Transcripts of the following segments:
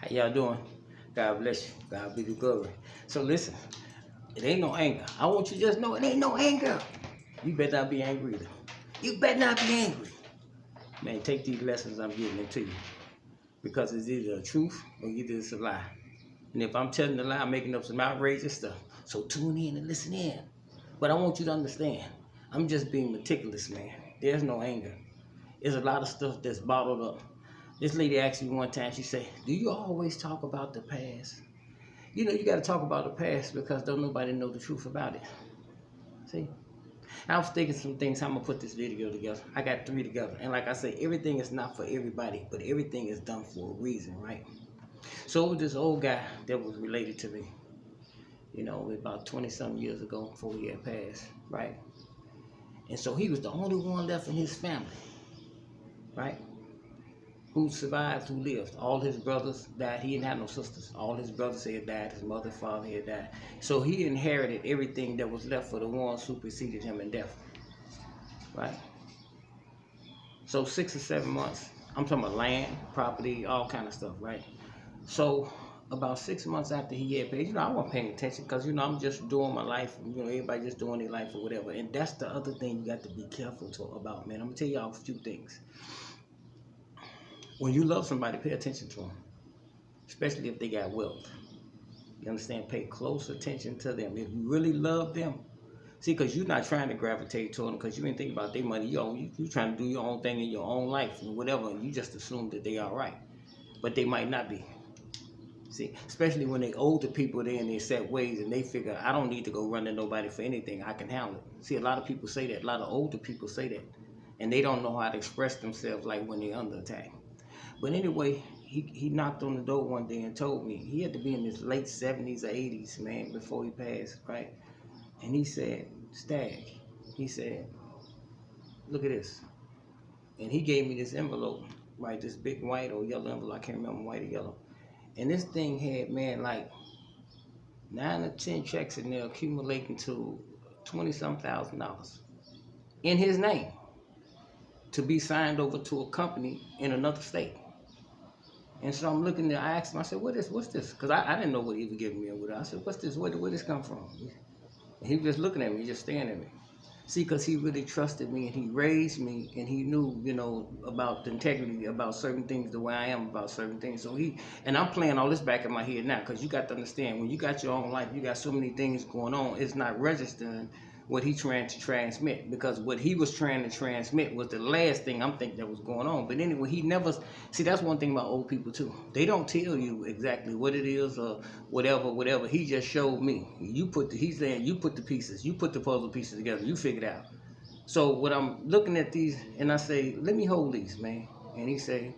How y'all doing? God bless you. God be the glory. So listen, it ain't no anger. I want you to just know it ain't no anger. You better not be angry either. You better not be angry. Man, take these lessons I'm giving into you. Because it's either a truth or either it's a lie. And if I'm telling a lie, I'm making up some outrageous stuff. So tune in and listen in. But I want you to understand, I'm just being meticulous, man. There's no anger. There's a lot of stuff that's bottled up. This lady asked me one time, she said, do you always talk about the past? You know, you got to talk about the past because don't nobody know the truth about it. See? I was thinking some things, how I'm going to put this video together. I got 3 together. And like I say, everything is not for everybody, but everything is done for a reason, right? So it was this old guy that was related to me, you know, about 20-something years ago before he had passed, right? And so he was the only one left in his family, right? Who survived, who lived. All his brothers died. He didn't have no sisters. All his brothers had died. His mother, father had died. So he inherited everything that was left for the ones who preceded him in death, right? So 6 or 7 months, I'm talking about land, property, all kind of stuff, right? So about 6 months after he had paid, you know, I wasn't paying attention because, you know, I'm just doing my life. You know, everybody just doing their life or whatever. And that's the other thing you got to be careful about, man. I'm going to tell y'all a few things. When you love somebody, pay attention to them, especially if they got wealth. You understand? Pay close attention to them. If you really love them, see, because you're not trying to gravitate to them because you ain't thinking about their money. You trying to do your own thing in your own life and whatever, and you just assume that they are right. But they might not be. See, especially when they older people, they're in their set ways and they figure, I don't need to go run to nobody for anything. I can handle it. See, a lot of people say that. A lot of older people say that. And they don't know how to express themselves like when they're under attack. But anyway, he knocked on the door one day and told me he had to be in his late 70s or 80s, man, before he passed, right? And he said, Stag, he said, look at this. And he gave me this envelope, right, this big white or yellow envelope. I can't remember, white or yellow. And this thing had, man, like 9 or 10 checks in there accumulating to $20-some thousand in his name to be signed over to a company in another state. And so I'm looking there, I asked him, I said, what's this? Because I didn't know what he was giving me or whatever. I said, what's this? Where did this come from? And he was just looking at me, just staring at me. See, because he really trusted me and he raised me and he knew, you know, about the integrity, about certain things, the way I am about certain things. So and I'm playing all this back in my head now because you got to understand, when you got your own life, you got so many things going on, it's not registering what he trying to transmit, because what he was trying to transmit was the last thing I'm thinking that was going on. But anyway, he never, see, that's one thing about old people too. They don't tell you exactly what it is or whatever. He just showed me. He's saying, you put the pieces, you put the puzzle pieces together, you figure it out. So what I'm looking at these, and I say, let me hold these, man. And he say,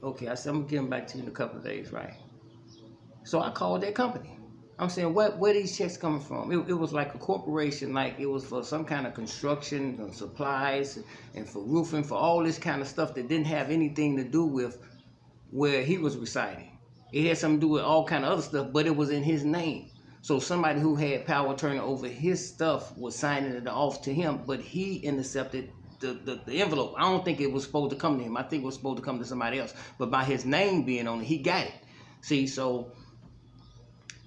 okay, I said, I'm gonna give them back to you in a couple of days, right? So I called that company. I'm saying, where these checks coming from? It was like a corporation, like it was for some kind of construction and supplies and for roofing, for all this kind of stuff that didn't have anything to do with where he was residing. It had something to do with all kind of other stuff, but it was in his name. So somebody who had power turning over his stuff was signing it off to him, but he intercepted the envelope. I don't think it was supposed to come to him. I think it was supposed to come to somebody else. But by his name being on it, he got it. See, so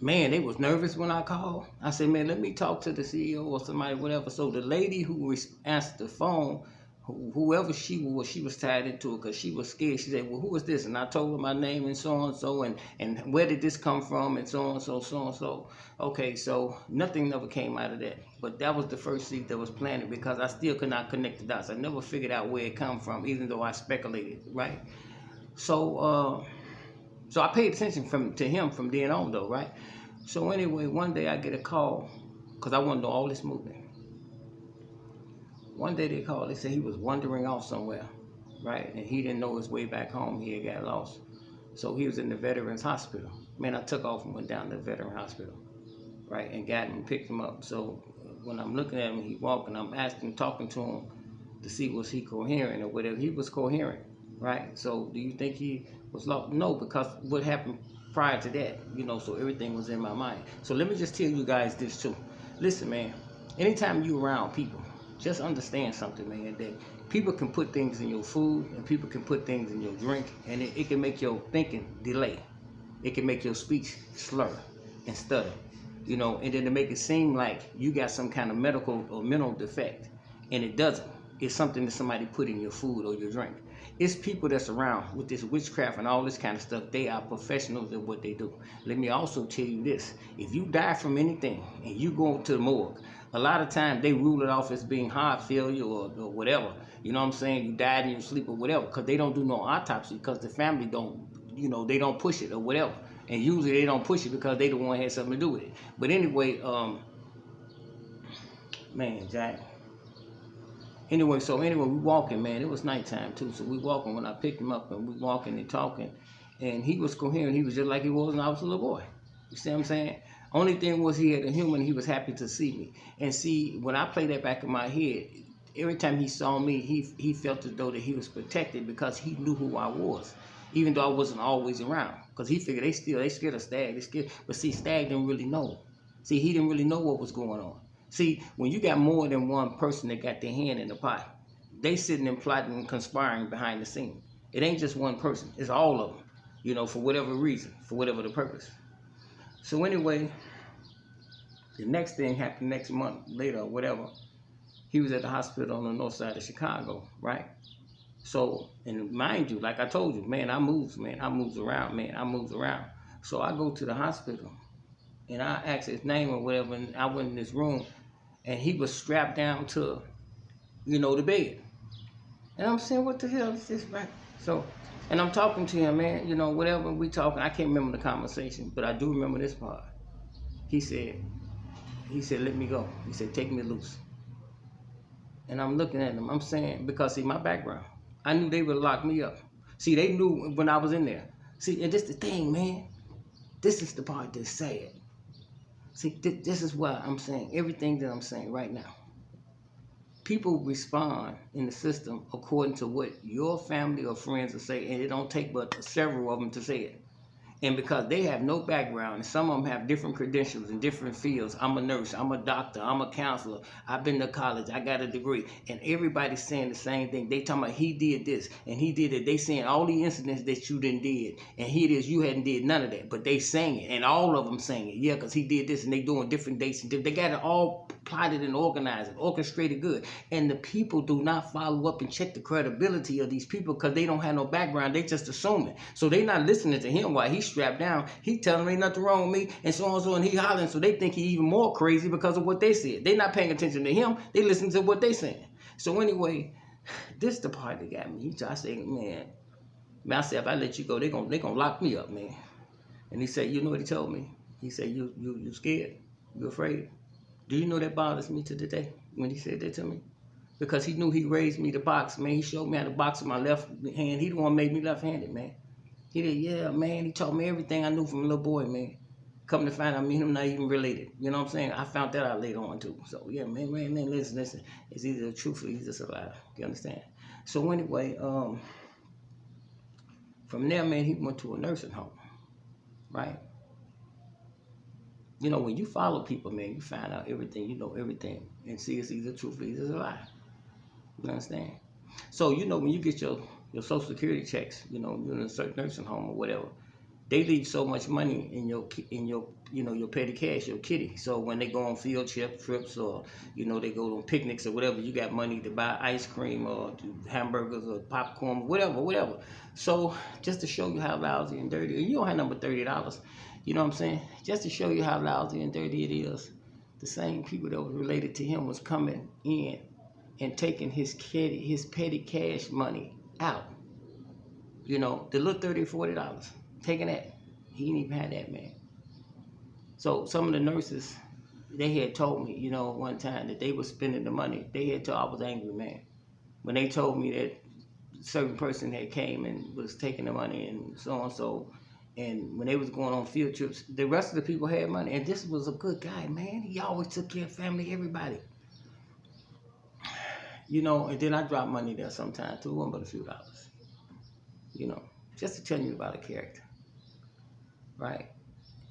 man, they was nervous when I called. I said, man, let me talk to the CEO or somebody, whatever. So the lady who answered the phone, whoever she was tied into it because she was scared. She said, well, who is this? And I told her my name and so and so, and where did this come from and so and so, so and so. Okay, so nothing never came out of that. But that was the first seed that was planted because I still could not connect the dots. I never figured out where it come from, even though I speculated, right? So I paid attention to him from then on, though, right? So anyway, one day I get a call because I want to know all this movement. One day they called. They said he was wandering off somewhere, right? And he didn't know his way back home. He had got lost. So he was in the Veterans Hospital. Man, I took off and went down to the Veterans Hospital, right? And got him and picked him up. So when I'm looking at him, he walking, I'm talking to him to see was he coherent or whatever. He was coherent, right? So do you think he was lost? No, because what happened prior to that, you know, so everything was in my mind. So let me just tell you guys this too. Listen, man, anytime you around people, just understand something, man, that People can put things in your food and people can put things in your drink, and it can make your thinking delay. It can make your speech slur and stutter, you know, and then to make it seem like you got some kind of medical or mental defect, and it doesn't. It's something that somebody put in your food or your drink. It's people that's around with this witchcraft and all this kind of stuff. They are professionals at what they do. Let me also tell you this. If you die from anything and you go to the morgue, a lot of times they rule it off as being heart failure or whatever. You know what I'm saying? You died in your sleep or whatever, because they don't do no autopsy, because the family don't, you know, they don't push it or whatever. And usually they don't push it because they the one had something to do with it. But anyway, man, Jack. Anyway, we walking, man. It was nighttime too, so we walking when I picked him up, and we walking and talking, and he was coherent. He was just like he was when I was a little boy. You see what I'm saying? Only thing was he had a human. He was happy to see me, and see when I play that back in my head, every time he saw me, he felt as though that he was protected because he knew who I was, even though I wasn't always around. Because he figured they scared of Stag. They scared, but see, Stag didn't really know. See, he didn't really know what was going on. See, when you got more than one person that got their hand in the pot, they sitting and plotting and conspiring behind the scene. It ain't just one person. It's all of them, you know, for whatever reason, for whatever the purpose. So anyway, the next thing happened next month later or whatever. He was at the hospital on the north side of Chicago, right? So, and mind you, like I told you, man, I moves around. So I go to the hospital, and I asked his name or whatever, and I went in this room, and he was strapped down to, you know, the bed. And I'm saying, what the hell is this, right? So, and I'm talking to him, man, you know, whatever we talking. I can't remember the conversation, but I do remember this part. He said, let me go. He said, take me loose. And I'm looking at him. I'm saying, because see, my background, I knew they would lock me up. See, they knew when I was in there. See, and this the thing, man. This is the part that's sad. See, this is why I'm saying everything that I'm saying right now. People respond in the system according to what your family or friends will say, and it don't take but several of them to say it. And because they have no background, and some of them have different credentials in different fields. I'm a nurse, I'm a doctor, I'm a counselor, I've been to college, I got a degree. And everybody's saying the same thing. They talking about he did this and he did it. They saying all the incidents that you didn't did. And here it is, you hadn't did none of that. But they saying it, and all of them saying it. Yeah, because he did this, and they doing different dates. And they got it all plotted and organized and orchestrated good. And the people do not follow up and check the credibility of these people because they don't have no background. They just assuming. So they not listening to him while he's strapped down. He telling them ain't nothing wrong with me and so on and so, and he hollering, so they think he even more crazy because of what they said. They not paying attention to him. They listen to what they saying. So anyway, this the part that got me. I said, man, I said, if I let you go, they gonna lock me up, man. And he said, you know what he told me? He said, you scared? You afraid? Do you know that bothers me to the day when he said that to me? Because he knew he raised me to box, man. He showed me how to box with my left hand. He the one made me left-handed, man. He did, yeah, man. He taught me everything I knew from a little boy, man. Come to find out, me and him not even related. You know what I'm saying? I found that out later on, too. So, yeah, man, listen. It's either the truth or he's just a lie. You understand? So, anyway, from there, man, he went to a nursing home, right? You know, when you follow people, man, you find out everything. You know everything. And see, it's either truth or it's a lie. You understand? So, you know, when you get your Social Security checks, you know, you're in a certain nursing home or whatever, they leave so much money in your you know, your petty cash, your kitty. So when they go on field trips or, you know, they go on picnics or whatever, you got money to buy ice cream or hamburgers or popcorn, whatever. So just to show you how lousy and dirty, you don't have number $30. You know what I'm saying? Just to show you how lousy and dirty it is, the same people that was related to him was coming in and taking his petty cash money out. You know, the little $30, $40, taking that. He didn't even have that, man. So some of the nurses, they had told me, you know, one time that they were spending the money. They had told, I was angry, man. When they told me that a certain person had came and was taking the money and so on, so. And when they was going on field trips, the rest of the people had money. And this was a good guy, man. He always took care of family, everybody. You know, and then I dropped money there sometime too, one but a few dollars. You know, just to tell you about a character, right?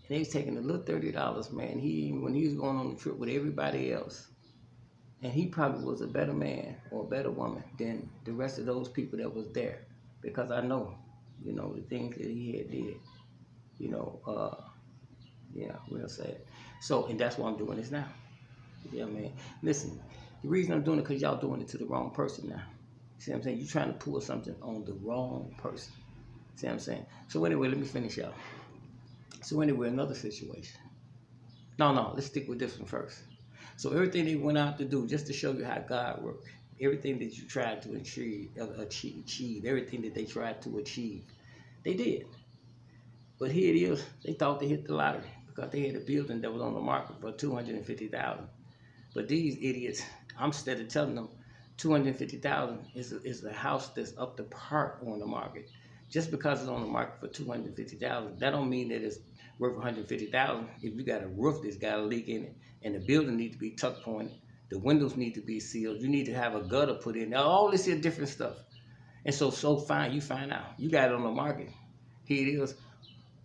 And they was taking a little $30, man. When he was going on the trip with everybody else, And he probably was a better man or a better woman than the rest of those people that was there. Because I know, the things that he had did, you know, yeah, real sad. So, and that's why I'm doing this now. Yeah, man. Listen, the reason I'm doing it because y'all doing it to the wrong person now. See what I'm saying? You're trying to pull something on the wrong person. See what I'm saying? So anyway, let me finish y'all. So anyway, another situation. No, let's stick with this one first. So everything they went out to do, just to show you how God works, everything that you tried to achieve, everything that they tried to achieve, they did. But here it is, they thought they hit the lottery because they had a building that was on the market for $250,000. But these idiots, I'm instead of telling them $250,000 is a house that's up to par on the market. Just because it's on the market for $250,000, that don't mean that it's worth $150,000. If you got a roof that's got a leak in it, and the building needs to be tuck pointed, the windows need to be sealed, you need to have a gutter put in. Now all this is different stuff. And so fine, you find out. You got it on the market. Here it is.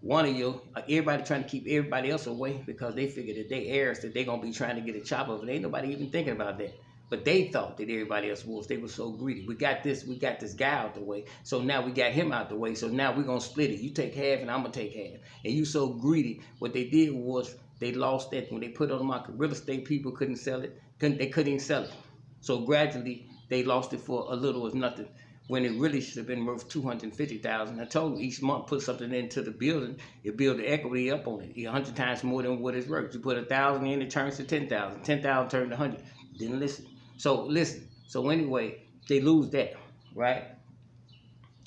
One of you, everybody trying to keep everybody else away because they figure that they heirs that they gonna be trying to get a chop of it. Ain't nobody even thinking about that. But they thought that everybody else was. They were so greedy. We got this guy out the way. So now we got him out the way. So now we're gonna split it. You take half and I'm gonna take half. And you so greedy. What they did was they lost that when they put it on the market. Real estate people couldn't sell it. They couldn't even sell it. So gradually they lost it for a little as nothing, when it really should have been worth $250,000. I told you each month put something into the building, you build the equity up on it 100 times more than what it's worth. You put 1,000 in, it turns to 10,000. 10,000 turned to 100. Didn't listen. So listen. So anyway, they lose that, right?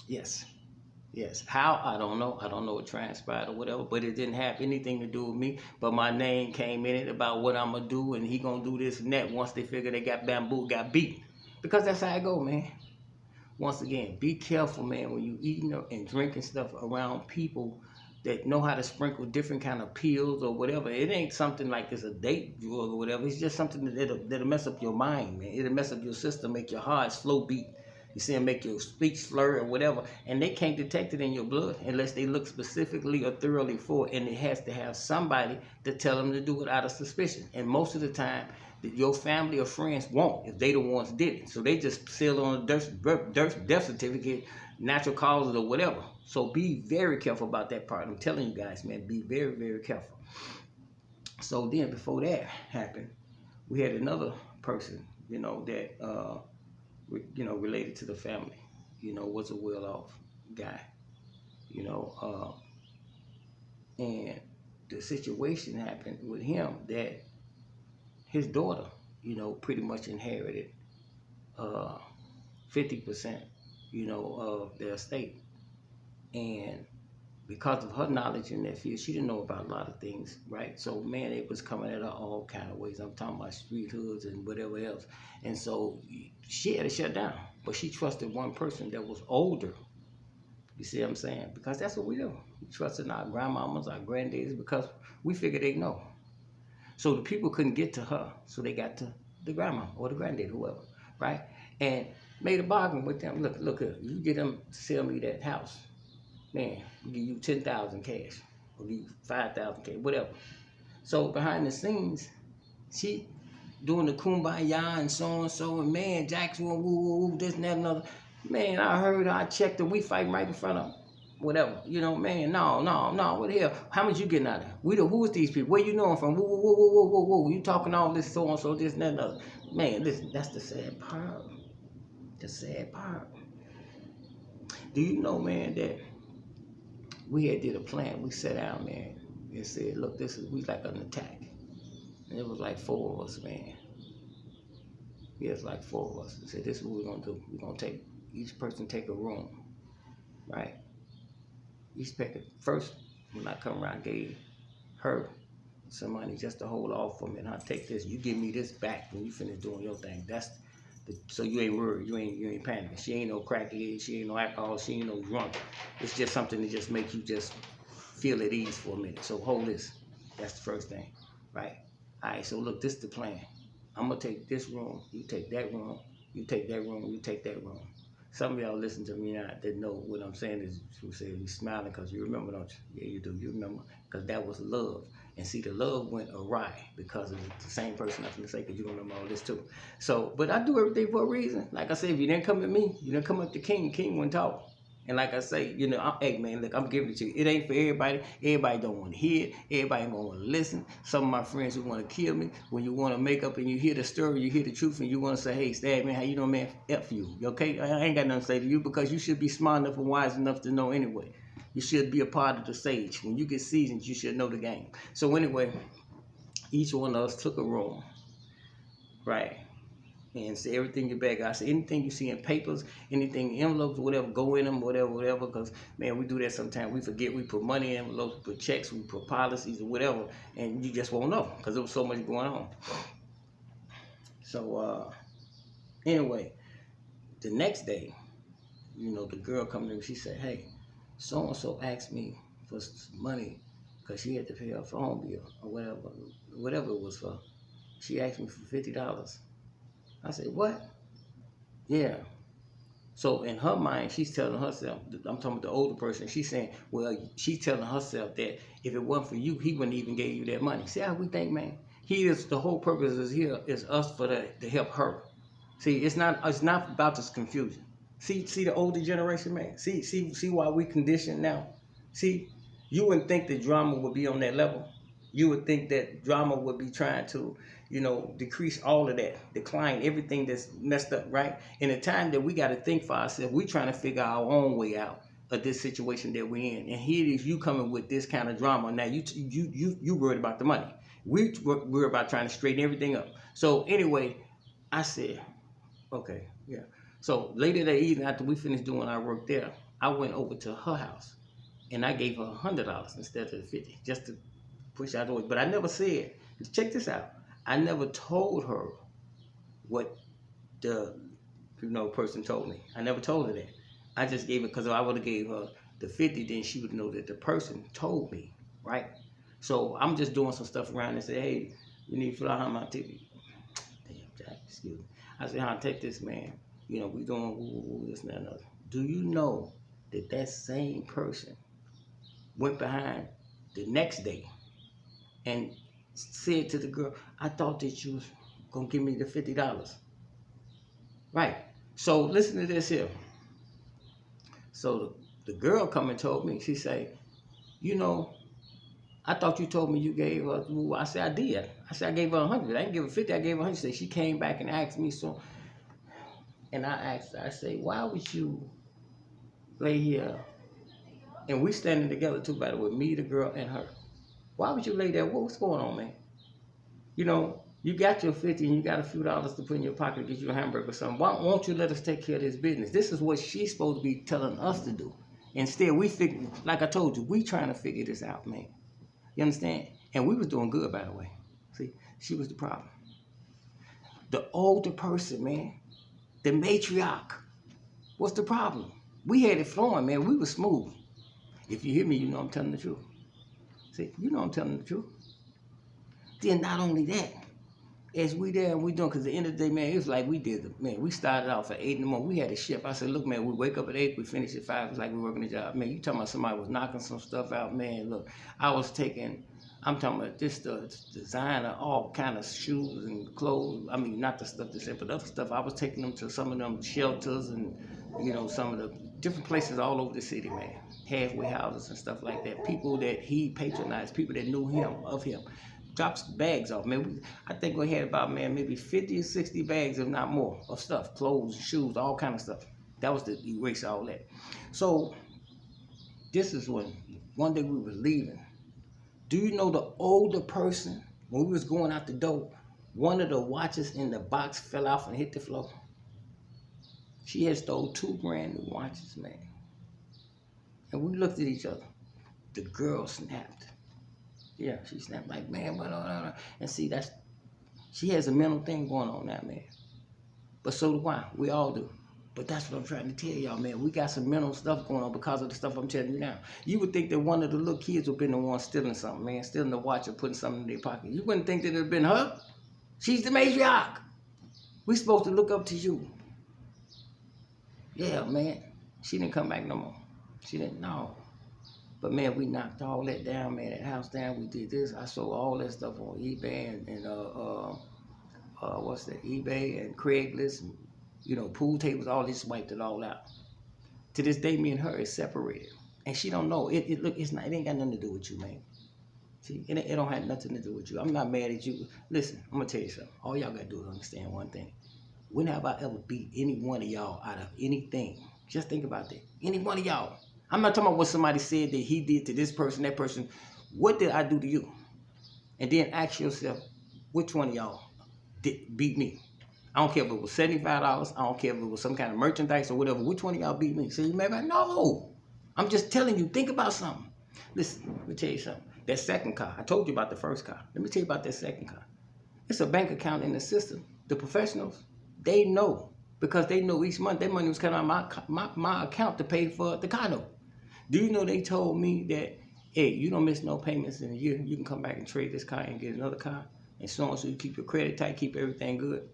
Yes. How? I don't know. I don't know what transpired or whatever, but it didn't have anything to do with me. But my name came in it about what I'm gonna do, and he gonna do this and that. Once they figure they got bamboo, got beat, because that's how it go, man. Once again, be careful, man, when you eating and drinking stuff around people that know how to sprinkle different kind of pills or whatever. It ain't something like it's a date drug or whatever. It's just something that'll mess up your mind, man. It'll mess up your system, make your heart slow beat. You see, and make your speech slur or whatever. And they can't detect it in your blood unless they look specifically or thoroughly for it. And it has to have somebody to tell them to do it out of suspicion. And most of the time, your family or friends won't if they the ones did it. So they just seal on a death certificate, natural causes or whatever. So be very careful about that part. I'm telling you guys, man, be very, very careful. So then before that happened, we had another person, that, related to the family, was a well-off guy, and the situation happened with him that his daughter, pretty much inherited 50%, of their estate. And because of her knowledge in that field, she didn't know about a lot of things, right? So, man, it was coming at her all kind of ways. I'm talking about street hoods and whatever else. And so she had to shut down. But she trusted one person that was older. You see what I'm saying? Because that's what we do. We trusted our grandmamas, our granddaddies, because we figured they know. So the people couldn't get to her, so they got to the grandma or the granddad, whoever, right? And made a bargain with them. Look here, you get them to sell me that house, man, I'll give you 10,000 cash, or give you 5,000 cash, whatever. So behind the scenes, she doing the kumbaya and so, and man, Jackson, woo, this and that and other. Man, I heard, I checked, and we fighting right in front of them. Whatever, man, no, what the hell? How much you getting out of it? Who is these people? Where you know them from? Whoa. You talking all this so, this and that and other. Man, listen, that's the sad part. The sad part. Do you know, man, that we had did a plan? We sat down, man, and said, look, we like an attack. And it was like 4 of us, man. Yeah, it's like 4 of us. We said, this is what we're going to do. We're going to each person take a room, right? Each packet first, when I come around, gave her some money just to hold off for me, and I'll take this. You give me this back when you finish doing your thing. So you ain't worried, you ain't panicking. She ain't no crackhead, she ain't no alcohol, she ain't no drunk. It's just something to just make you just feel at ease for a minute. So hold this. That's the first thing, right? All right. So look, this is the plan. I'm gonna take this room. You take that room. You take that room. You take that room. Some of y'all listen to me now that know what I'm saying is you say you smiling because you remember, don't you? Yeah, you do. You remember because that was love. And see, the love went awry because of the same person I'm going to say because you don't remember all this too. So, but I do everything for a reason. Like I said, if you didn't come at me, you didn't come up to King. King wouldn't talk. And like I say, you know, hey man, look, I'm giving it to you. It ain't for everybody. Everybody don't want to hear it. Everybody don't want to listen. Some of my friends who want to kill me. When you want to make up and you hear the story, you hear the truth, and you want to say, hey, Stab, man, how you doing, man? F you. Okay? I ain't got nothing to say to you because you should be smart enough and wise enough to know anyway. You should be a part of the sage. When you get seasoned, you should know the game. So anyway, each one of us took a room, right? And say everything you bag. I said anything you see in papers, anything envelopes, whatever, go in them, whatever. Because man, we do that sometimes. We forget. We put money in envelopes, put checks, we put policies or whatever, and you just won't know because there was so much going on. So anyway, the next day, you know, the girl come to me. She said, "Hey, so and so asked me for some money because she had to pay her phone bill or whatever it was for. She asked me for $50." I said, "What?" Yeah. So in her mind, she's telling herself, I'm talking about the older person, she's saying, well, she's telling herself that if it wasn't for you, he wouldn't even give you that money. See how we think, man? The whole purpose is here is us to help her. See, it's not about this confusion. See the older generation, man. See why we conditioned now. See, you wouldn't think that drama would be on that level. You would think that drama would be trying to, you know, decrease all of that, decline everything that's messed up, right? In a time that we got to think for ourselves, we're trying to figure our own way out of this situation that we're in. And here it is, you coming with this kind of drama. Now you worried about the money. We're about trying to straighten everything up. So anyway, I said, okay, yeah. So later that evening, after we finished doing our work there, I went over to her house and I gave her $100 instead of the 50, just to push out the way. But I never said, check this out. I never told her what the person told me. I never told her that. I just gave it because if I would have gave her the 50, then she would know that the person told me, right? So I'm just doing some stuff around and say, hey, you need to fly on my TV. Damn, Jack, excuse me. I said, how take this, man? You know, we doing this and that and other. Do you know that that same person went behind the next day and said to the girl, I thought that you was going to give me the $50. Right. So listen to this here. So the girl come and told me, she said, you know, I thought you told me you gave her, I said, I did. I said, I gave her 100. I didn't give her 50, I gave her 100. She said, she came back and asked me, so, and I asked her, I say, why would you lay here, and we standing together too, by the way, me, the girl, and her. Why would you lay there? What's going on, man? You know, you got your 50 and you got a few dollars to put in your pocket to get you a hamburger or something. Why won't you let us take care of this business? This is what she's supposed to be telling us to do. Instead, we figure, like I told you, we trying to figure this out, man. You understand? And we was doing good, by the way. See, she was the problem. The older person, man, the matriarch, what's the problem? We had it flowing, man. We was smooth. If you hear me, you know I'm telling the truth. See, you know I'm telling the truth. Then not only that, as we there and we doing, because at the end of the day, man, it was like we did, man, we started off at 8 in the morning. We had a shift. I said, look, man, we wake up at 8, we finish at 5. It's like we working a job. Man, you talking about somebody was knocking some stuff out, man, look, I'm talking about this designer, all kind of shoes and clothes. I mean, not the stuff they said, but other stuff. I was taking them to some of them shelters and, you know, some of the different places all over the city, man. Halfway houses and stuff like that. People that he patronized, people that knew him, of him. Dropped bags off, man. I think we had about, man, maybe 50 or 60 bags, if not more, of stuff. Clothes, shoes, all kind of stuff. That was to erase all that. So, this is when, one day we was leaving. Do you know the older person, when we was going out the door, one of the watches in the box fell off and hit the floor? She had stole 2 brand new watches, man. And we looked at each other. The girl snapped. Yeah, she snapped like, man, blah. And see, she has a mental thing going on now, man. But so do I. We all do. But that's what I'm trying to tell y'all, man. We got some mental stuff going on because of the stuff I'm telling you now. You would think that one of the little kids would have been the one stealing something, man. Stealing the watch or putting something in their pocket. You wouldn't think that it would have been her. She's the matriarch. We're supposed to look up to you. Yeah, man. She didn't come back no more. She didn't know. But man, we knocked all that down, man. That house down. We did this. I sold all that stuff on eBay and what's that? eBay and Craigslist. And, you know, pool tables. All this, wiped it all out. To this day, me and her is separated, and she don't know. Look, it's not. It ain't got nothing to do with you, man. See, it don't have nothing to do with you. I'm not mad at you. Listen, I'm gonna tell you something. All y'all gotta do is understand one thing. When have I ever beat any one of y'all out of anything? Just think about that. Any one of y'all. I'm not talking about what somebody said that he did to this person, that person. What did I do to you? And then ask yourself, which one of y'all did beat me? I don't care if it was $75. I don't care if it was some kind of merchandise or whatever. Which one of y'all beat me? So you may be like, no. I'm just telling you, think about something. Listen, let me tell you something. That second car, I told you about the first car. Let me tell you about that second car. It's a bank account in the system. The professionals, they know. Because they know each month, their money was coming out of my account to pay for the car note. Do you know they told me that, hey, you don't miss no payments in a year. You can come back and trade this car and get another car. And so on, so you keep your credit tight, keep everything good.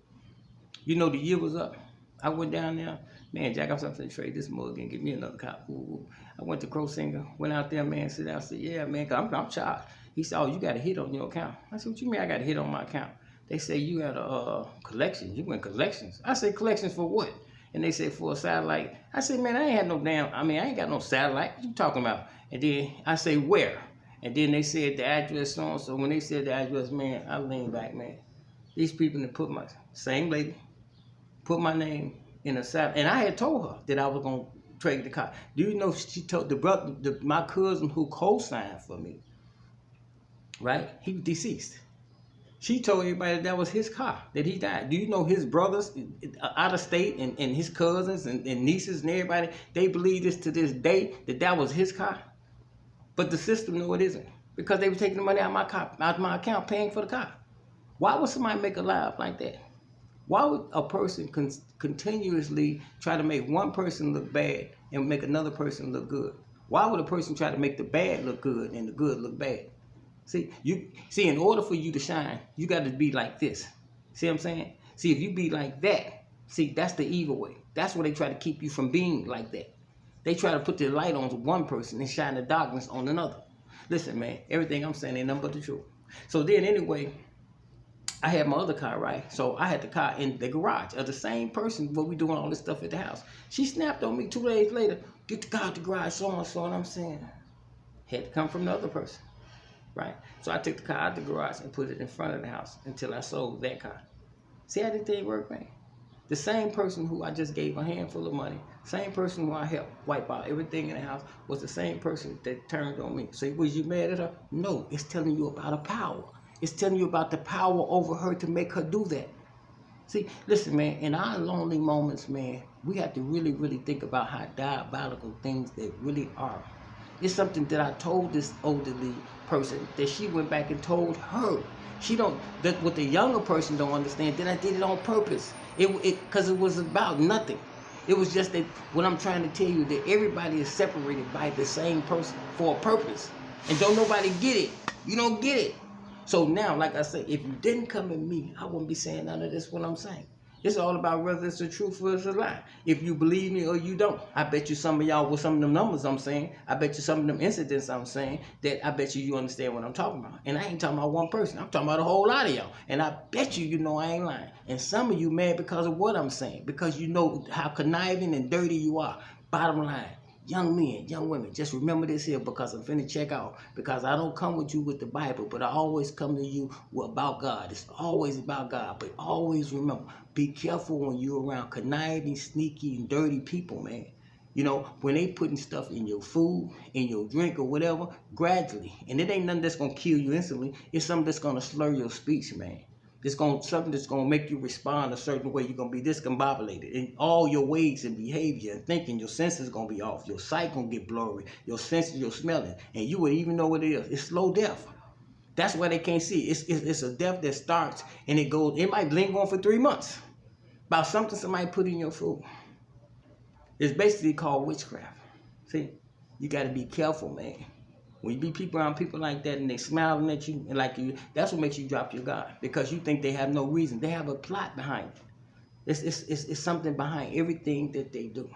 You know, the year was up. I went down there, man, Jack, I'm something to trade this mug and get me another car. Ooh. I went to Crow Singer, went out there, man, sit down, said, yeah, man, I'm charged. He said, oh, you got a hit on your account. I said, what you mean I got a hit on my account? They say you had a collection. You went collections. I said, collections for what? And they said, for a satellite. I said, man, I ain't had no I ain't got no satellite. What you talking about? And then I say, where? And then they said the address so. When they said the address, man, I leaned back, man. These people that put same lady, put my name in a satellite. And I had told her that I was going to trade the car. Do you know she told my cousin who co-signed for me, right? He was deceased. She told everybody that was his car, that he died. Do you know his brothers out of state and his cousins and nieces and everybody, they believe this to this day that was his car? But the system know it isn't, because they were taking the money out of my account, paying for the car. Why would somebody make a lie up like that? Why would a person continuously try to make one person look bad and make another person look good? Why would a person try to make the bad look good and the good look bad? See, in order for you to shine, you got to be like this. See what I'm saying? See, if you be like that, see, that's the evil way. That's where they try to keep you from being like that. They try to put the light on one person and shine the darkness on another. Listen, man, everything I'm saying ain't nothing but the truth. So then anyway, I had my other car, right? So I had the car in the garage of the same person where we doing all this stuff at the house. She snapped on me 2 days later, get the car out the garage, so on, so on. I'm saying, had to come from the other person, right? So I took the car out the garage and put it in front of the house until I sold that car. See how this thing work, man? The same person who I just gave a handful of money, same person who I helped wipe out everything in the house, was the same person that turned on me. So was you mad at her? No, it's telling you about a power. It's telling you about the power over her to make her do that. See, listen, man, in our lonely moments, man, we have to really, really think about how diabolical things they really are. It's something that I told this elderly person that she went back and told her. That what the younger person don't understand, that I did it on purpose. Because it was about nothing. It was just that what I'm trying to tell you, that everybody is separated by the same person for a purpose. And don't nobody get it. You don't get it. So now, like I said, if you didn't come at me, I wouldn't be saying none of this what I'm saying. It's all about whether it's the truth or it's a lie. If you believe me or you don't. I bet you some of y'all with some of them numbers I'm saying, I bet you some of them incidents I'm saying, that I bet you understand what I'm talking about. And I ain't talking about one person. I'm talking about a whole lot of y'all. And I bet you know I ain't lying. And some of you mad because of what I'm saying, because you know how conniving and dirty you are. Bottom line. Young men, young women, just remember this here, because I'm finna check out. Because I don't come with you with the Bible, but I always come to you about God. It's always about God. But always remember, be careful when you're around conniving, sneaky, and dirty people, man. You know, when they putting stuff in your food, in your drink, or whatever, gradually. And it ain't nothing that's gonna kill you instantly. It's something that's gonna slur your speech, man. Something that's gonna make you respond a certain way. You're gonna be discombobulated in all your ways and behavior and thinking. Your senses gonna be off. Your sight gonna get blurry. Your senses, your smelling, and you would even know what it is. It's slow death. That's why they can't see. It's a death that starts and it goes. It might linger on for 3 months about something somebody put in your food. It's basically called witchcraft. See, you got to be careful, man. When you be around people like that and they smiling at you and like you, that's what makes you drop your guard, because you think they have no reason. They have a plot behind it. It's something behind everything that they do.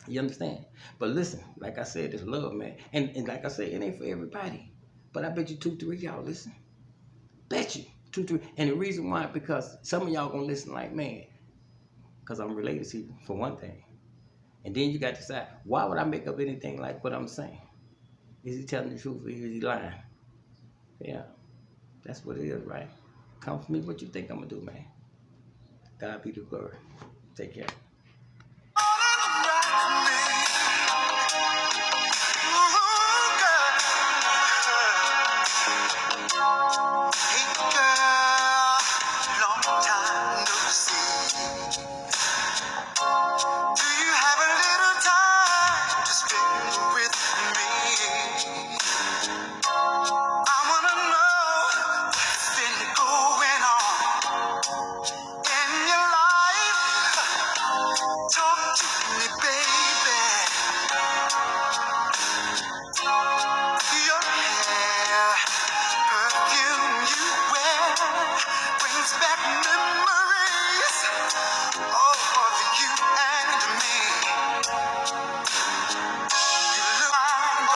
You understand? But listen, like I said, it's love, man. And like I said, it ain't for everybody. But I bet you 2, 3 y'all listen. Bet you 2, 3. And the reason why, because some of y'all gonna listen like, man, because I'm related to you, for one thing. And then you got to decide, why would I make up anything like what I'm saying? Is he telling the truth or is he lying? Yeah, that's what it is, right? Come for me what you think I'm gonna do, man. God be the glory. Take care.